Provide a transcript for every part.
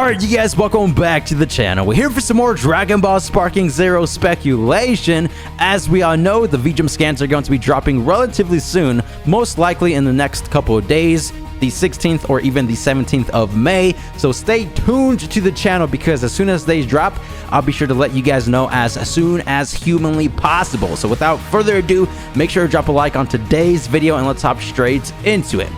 Alright, you guys, welcome back to the channel. We're here for some more Dragon Ball Sparking Zero speculation. As we all know, the VGEM scans are going to be dropping relatively soon, most likely in the next couple of days, the 16th or even the 17th of May. So stay tuned to the channel because as soon as they drop, I'll be sure to let you guys know as soon as humanly possible. So without further ado, make sure to drop a like on today's video and let's hop straight into it.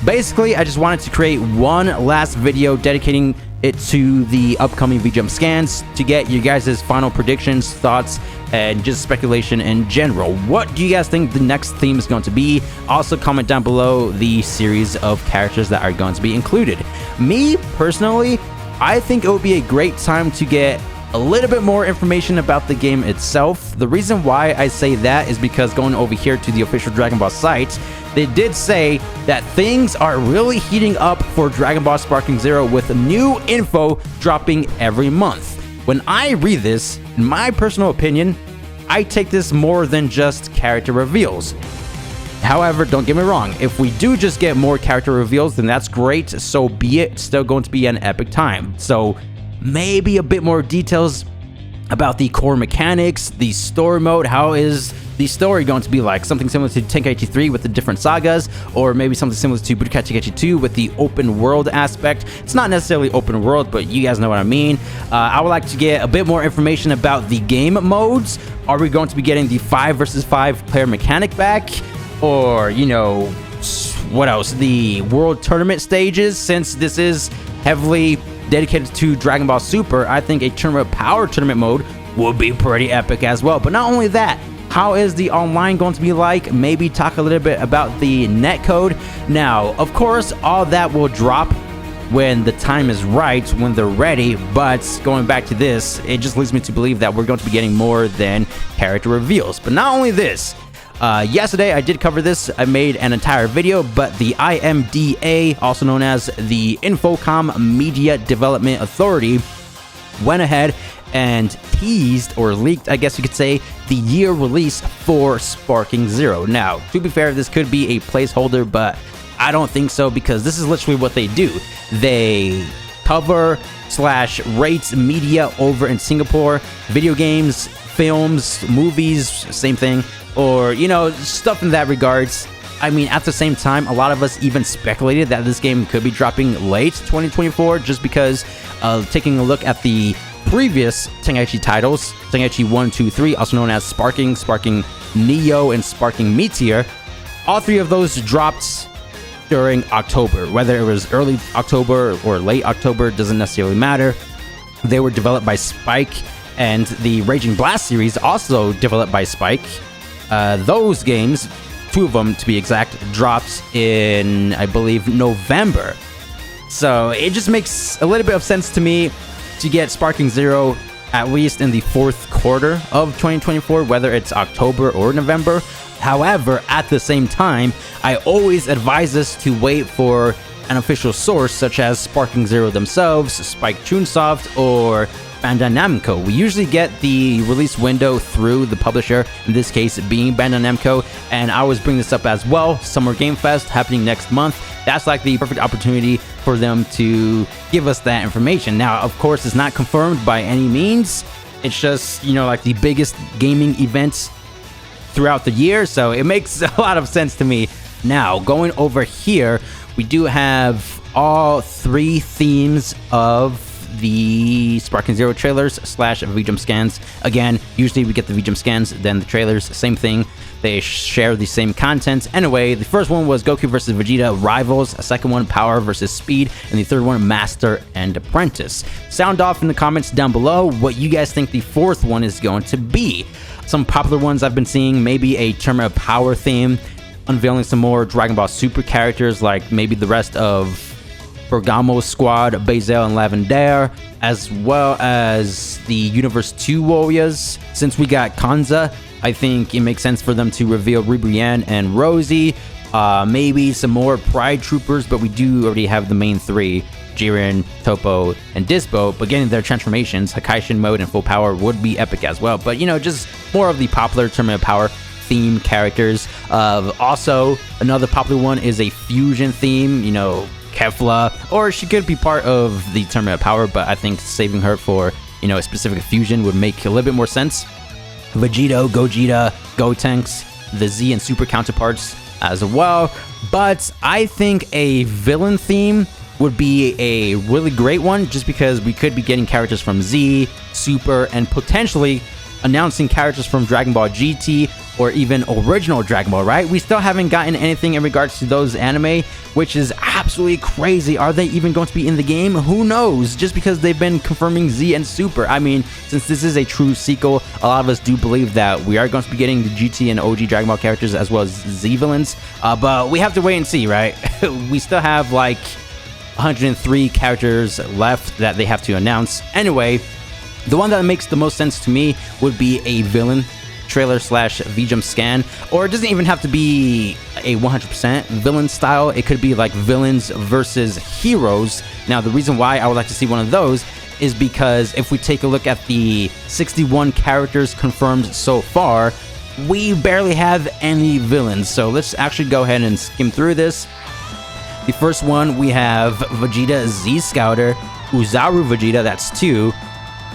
Basically, I just wanted to create one last video dedicating it to the upcoming VGEM scans to get you guys' final predictions, thoughts, and just speculation in general. What do you guys think the next theme is going to be? Also, comment down below the series of characters that are going to be included. Me, personally, I think it would be a great time to get a little bit more information about the game itself. The reason why I say that is because going over here to the official Dragon Ball site, they did say that things are really heating up for Dragon Ball Sparking Zero with new info dropping every month. When I read this, in my personal opinion, I take this more than just character reveals. However, don't get me wrong, if we do just get more character reveals, then that's great, so be it. It's still going to be an epic time. So maybe a bit more details about the core mechanics, the story mode. How is the story going to be like? Something similar to Tenkaichi 3 with the different sagas, or maybe something similar to Budokai Tenkaichi 2 with the open world aspect. It's not necessarily open world, but you guys know what I mean. I would like to get a bit more information about the game modes. Are we going to be getting the 5 versus 5 player mechanic back? Or, you know, what else? The world tournament stages, since this is heavily dedicated to Dragon Ball Super, I think a Tournament Power tournament mode would be pretty epic as well. But not only that, how is the online going to be like? Maybe talk a little bit about the netcode. Now, of course, all that will drop when the time is right, when they're ready. But going back to this, it just leads me to believe that we're going to be getting more than character reveals. But not only this, yesterday I did cover this. I made an entire video, but the IMDA, also known as the Infocom Media Development Authority, went ahead and teased, or leaked, I guess you could say, the year release for Sparking Zero. Now, to be fair, this could be a placeholder, but I don't think so, because this is literally what they do. They cover / rate media over in Singapore, video games, films, movies, same thing, or, you know, stuff in that regards. I mean, at the same time, a lot of us even speculated that this game could be dropping late 2024, just because taking a look at the previous Tenkaichi titles, Tenkaichi 1, 2, 3, also known as Sparking, Sparking Neo, and Sparking Meteor, all three of those dropped during October. Whether it was early October or late October, doesn't necessarily matter. They were developed by Spike, and the Raging Blast series, also developed by Spike. Those games, 2 of them to be exact, dropped in, I believe, November. So it just makes a little bit of sense to me to get Sparking Zero at least in the 4th quarter of 2024, whether it's October or November. However, at the same time, I always advise us to wait for an official source such as Sparking Zero themselves, Spike Chunsoft, or Bandai Namco. We usually get the release window through the publisher, in this case being Bandai Namco, and I always bring this up as well. Summer Game Fest happening next month. That's like the perfect opportunity for them to give us that information. Now, of course, it's not confirmed by any means. It's just, you know, like the biggest gaming events throughout the year, so it makes a lot of sense to me. Now, going over here, we do have all 3 themes of the Sparking Zero trailers / VGEM scans. Again, usually we get the VGEM scans, then the trailers, same thing. They share the same content. Anyway, the first one was Goku vs. Vegeta Rivals, a second one Power vs. Speed, and the third one Master and Apprentice. Sound off in the comments down below what you guys think the 4th one is going to be. Some popular ones I've been seeing, maybe a Tournament Power theme, unveiling some more Dragon Ball Super characters, like maybe the rest of Bergamo's squad, Bezel and Lavender, as well as the Universe 2 warriors. Since we got Kanza, I think it makes sense for them to reveal Ribrianne and Rosie. Maybe some more Pride Troopers, but we do already have the main 3, Jiren, Topo, and Dispo. But getting their transformations, Hakaishin mode and full power would be epic as well. But, you know, just more of the popular Tournament Power theme characters. Also, another popular one is a fusion theme, you know, Kefla, or she could be part of the Tournament of Power, but I think saving her for, you know, a specific fusion would make a little bit more sense. Vegito, Gogeta, Gotenks, the Z and Super counterparts as well. But I think a villain theme would be a really great one, just because we could be getting characters from Z, Super, and potentially announcing characters from Dragon Ball GT or even original Dragon Ball, right? We still haven't gotten anything in regards to those anime, which is absolutely crazy. Are they even going to be in the game? Who knows? Just because they've been confirming Z and Super. I mean, since this is a true sequel, a lot of us do believe that we are going to be getting the GT and OG Dragon Ball characters as well as Z villains, but we have to wait and see, right? We still have like 103 characters left that they have to announce. Anyway, the one that makes the most sense to me would be a villain trailer slash VJump scan, or it doesn't even have to be a 100% villain style. It could be like villains versus heroes. Now, the reason why I would like to see one of those is because if we take a look at the 61 characters confirmed so far, we barely have any villains. So let's actually go ahead and skim through this. The first one, we have Vegeta Z Scouter, Uzaru Vegeta, that's 2.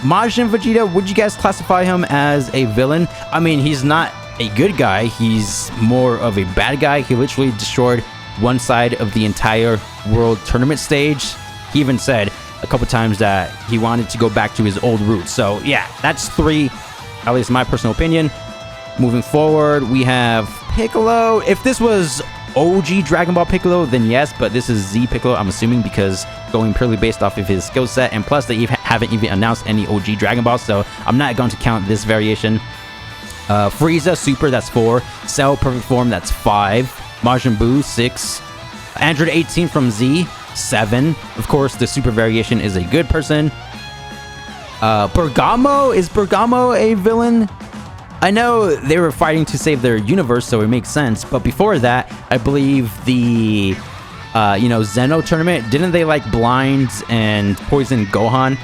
Majin Vegeta, would you guys classify him as a villain? I mean, he's not a good guy. He's more of a bad guy. He literally destroyed one side of the entire world tournament stage. He even said a couple times that he wanted to go back to his old roots. So yeah, that's 3, at least my personal opinion. Moving forward, we have Piccolo. If this was OG Dragon Ball Piccolo, then yes, but this is Z Piccolo, I'm assuming, because going purely based off of his skill set, and plus they haven't even announced any OG Dragon Ball, so I'm not going to count this variation. Frieza Super, that's 4. Cell Perfect Form, that's 5. Majin Buu, 6. Android 18 from Z, 7. Of course, the Super variation is a good person. Bergamo, is Bergamo a villain? I know they were fighting to save their universe, so it makes sense. But before that, I believe the, Zeno tournament, didn't they like blind and poison Gohan?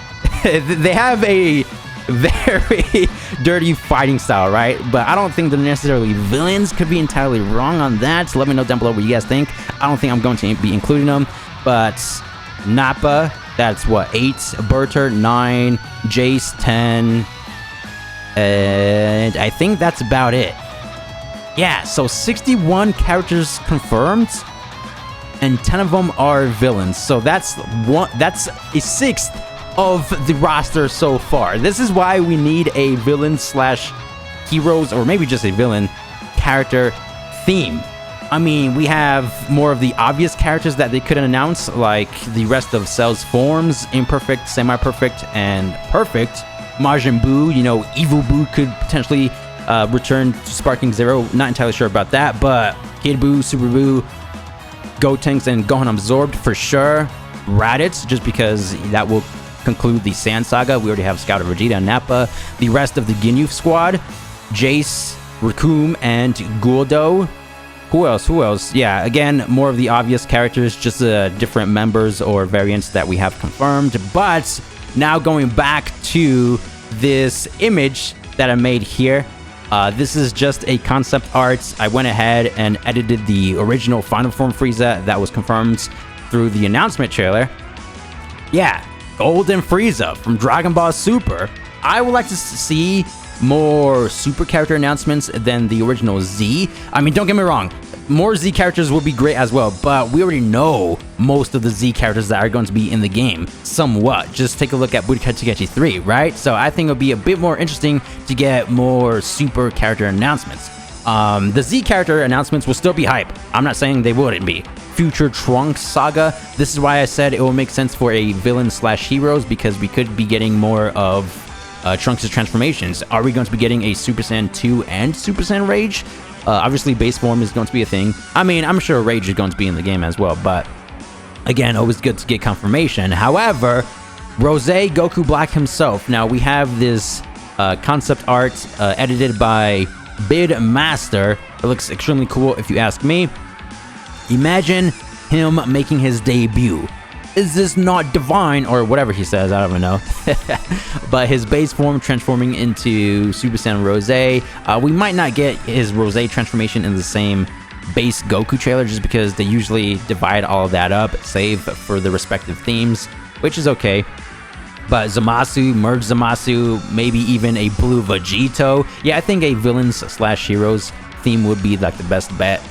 They have a very dirty fighting style, right? But I don't think they're necessarily villains. Could be entirely wrong on that. So let me know down below what you guys think. I don't think I'm going to be including them. But Nappa, that's what, 8. Berter, 9. Jace, 10. And I think that's about it. Yeah, so 61 characters confirmed, and 10 of them are villains. So that's a sixth of the roster so far. This is why we need a villain slash heroes, or maybe just a villain character theme. I mean, we have more of the obvious characters that they could announce, like the rest of Cell's forms, imperfect, semi-perfect, and perfect. Majin Buu, Evil Buu could potentially return to Sparking Zero. Not entirely sure about that, but Kid Buu, Super Buu, Gotenks, and Gohan Absorbed for sure. Raditz, just because that will conclude the Sand Saga. We already have Scouter Vegeta and Nappa. The rest of the Ginyu squad, Jace, Raccoon, and Guldo. Who else? Yeah, again, more of the obvious characters, just different members or variants that we have confirmed. But now going back to this image that I made here, this is just a concept art. I went ahead and edited the original Final Form Frieza that was confirmed through the announcement trailer. Yeah, Golden Frieza from Dragon Ball Super. I would like to see more Super character announcements than the original Z. I mean, don't get me wrong, more Z characters would be great as well, but we already know most of the Z characters that are going to be in the game, somewhat. Just take a look at Budokai Tenkaichi 3, right? So I think it would be a bit more interesting to get more Super character announcements. The Z character announcements will still be hype. I'm not saying they wouldn't be. Future Trunks Saga, this is why I said it will make sense for a villain slash heroes, because we could be getting more of Trunks' transformations. Are we going to be getting a Super Saiyan 2 and Super Saiyan Rage? Obviously, base form is going to be a thing. I mean, I'm sure Rage is going to be in the game as well, but again, always good to get confirmation. However, Rose Goku Black himself. Now, we have this concept art edited by Bid Master. It looks extremely cool if you ask me. Imagine him making his debut. Is this not divine? Or whatever he says, I don't even know. But his base form transforming into Super Saiyan Rose. We might not get his Rose transformation in the same base Goku trailer, just because they usually divide all of that up, save for the respective themes, which is okay. But Zamasu, merge Zamasu, maybe even a blue Vegito. Yeah, I think a villains/heroes theme would be like the best bet.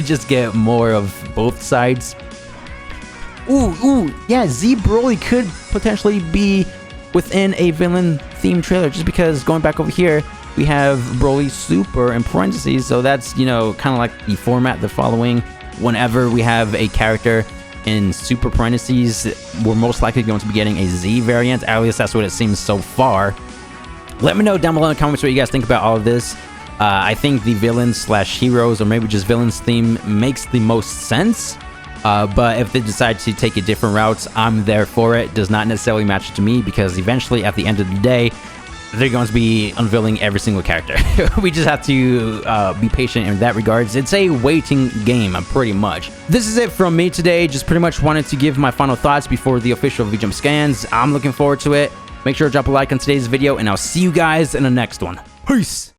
Just get more of both sides. Ooh, yeah, Z Broly could potentially be within a villain themed trailer, just because going back over here, we have Broly Super in parentheses, so that's, you know, kind of like the format they're following. Whenever we have a character in super parentheses, we're most likely going to be getting a Z variant. At least that's what it seems so far. Let me know down below in the comments what you guys think about all of this. I think the villains/heroes, or maybe just villains theme, makes the most sense. But if they decide to take a different route, I'm there for it. Does not necessarily match to me, because eventually at the end of the day, they're going to be unveiling every single character. We just have to be patient in that regards. It's a waiting game, pretty much. This is it from me today. Just pretty much wanted to give my final thoughts before the official VJump scans. I'm looking forward to it. Make sure to drop a like on today's video, and I'll see you guys in the next one. Peace!